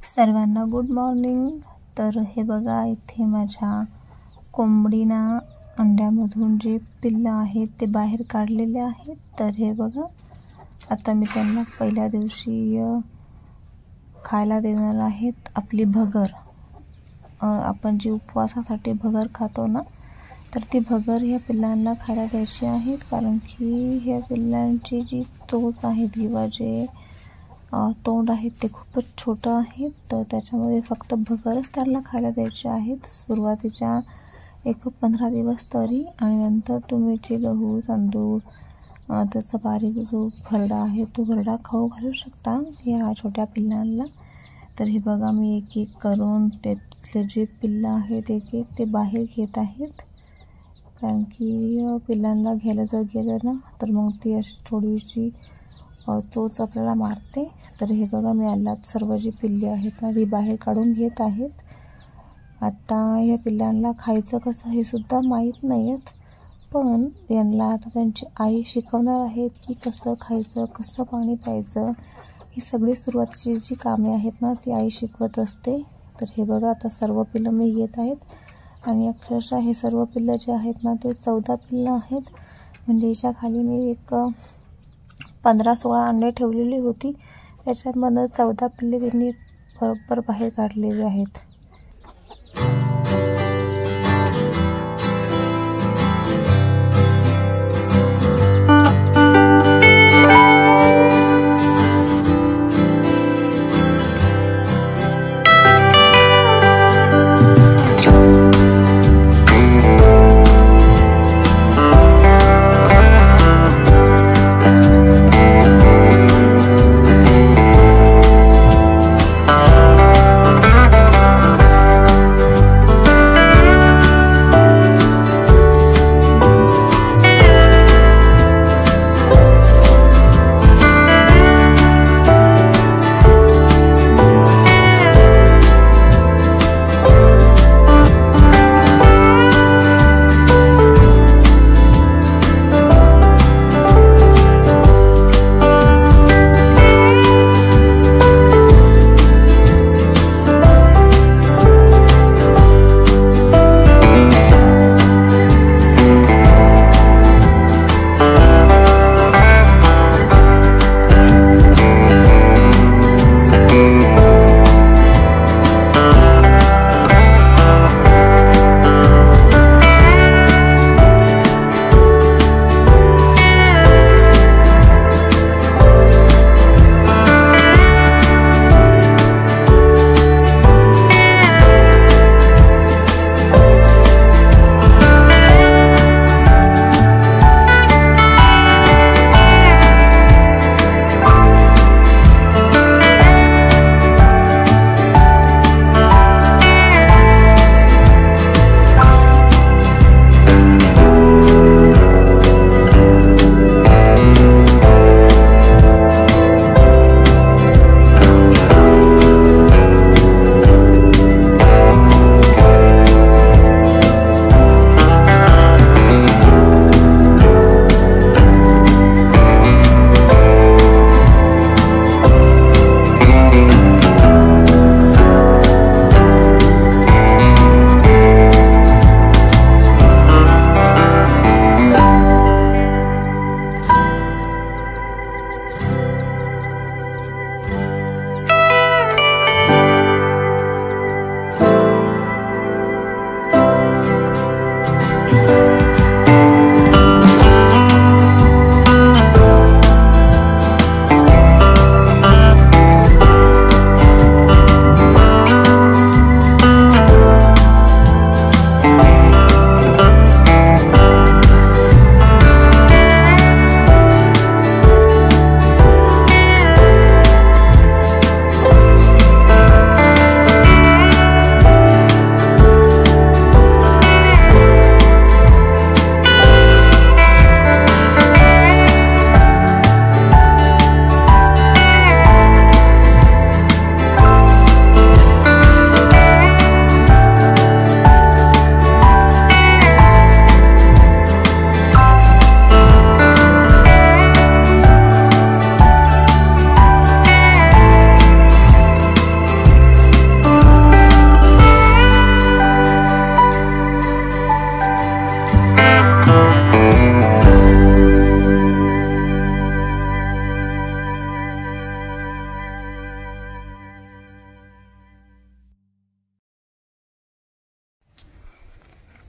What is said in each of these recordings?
सर्वांना good morning. तर हे बघा, इथे माझ्या कोंबडीना अंड्यामधून जे पिल्लं आहेत ते बाहेर काढलेले आहेत। तर हे बघा, आता मी त्यांना पहिल्या दिवशी खायला देणार आहेत आपली भगर। आपण जी उपवासासाठी भगर खातो ना, तर ती भगर ह्या पिल्लांना खायला द्यायची आहेत, कारण की ह्या पिल्लांची जी चोच आहे किंवा जे तोंड आहे ते खूपच छोटं आहे। तर त्याच्यामध्ये फक्त भगरच त्यांना खायला द्यायची आहेत सुरुवातीच्या 15 दिवस तरी, आणि नंतर तुम्ही जे गहू तांदूळ त्याचा बारीक जो भरडा आहे तो भरडा खाऊ घालू शकता या छोट्या पिल्लांना। तर हे बघा, मी एक एक करून त्यातले जे पिल्लं आहेत एक एक ते बाहेर घेत आहेत, कारण की पिल्लांना घ्यायला जर गेलं ना तर मग ती अशी थोडीशी चोच आपल्याला मारते। तर हे बघा, मी यालाच सर्व जी पिल्ले आहेत ना ती बाहेर काढून घेत आहेत। आता या पिल्लांना खायचं कसं हे सुद्धा माहीत नाही आहेत, पण यांना आता त्यांची आई शिकवणार आहेत की कसं खायचं, कसं पाणी प्यायचं, ही सगळी सुरुवातीची जी कामे आहेत ना ती आई शिकवत असते। तर हे बघा, आता सर्व पिल्लं मी घेत आहेत, आणि अक्षरशः हे सर्व पिल्लं जे आहेत ना ते 14 पिल्लं आहेत। म्हणजे याच्या खाली मी एक 15-16 अंडे ठेवलेली होती, त्याच्यामधून 14 पिल्ले त्यांनी बरोबर बाहेर काढलेली आहेत।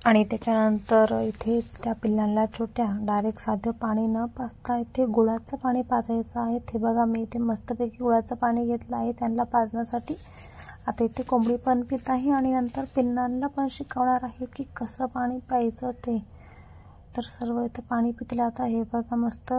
आणि त्याच्यानंतर इथे त्या पिल्लांना छोट्या डायरेक्ट साधं पाणी न पाजता इथे गुळाचं पाणी पाजायचं आहे. ते बघा मी इथे मस्तपैकी गुळाचं पाणी घेतलं आहे त्यांना पाजण्यासाठी. आता इथे कोंबडी पण पित आहे आणि नंतर पिल्लांना पण शिकवणार आहे की कसं पाणी प्यायचं ते. तर सर्व इथे पाणी पितील. आता हे बघा मस्त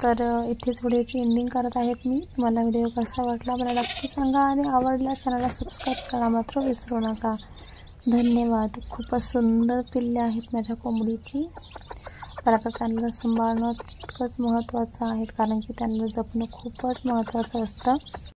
तर इथेच व्हिडिओची एंडिंग करत आहेत मी. तुम्हाला व्हिडिओ कसा वाटला मला नक्की सांगा आणि आवडल्यास चॅनलला सबस्क्राईब करा मात्र विसरू नका. धन्यवाद. खूपच सुंदर पिल्ले आहेत माझ्या कोंबडीची. पण आता त्यांना सांभाळणं तितकंच महत्त्वाचं आहे कारण की त्यांना जपणं खूपच महत्त्वाचं असतं.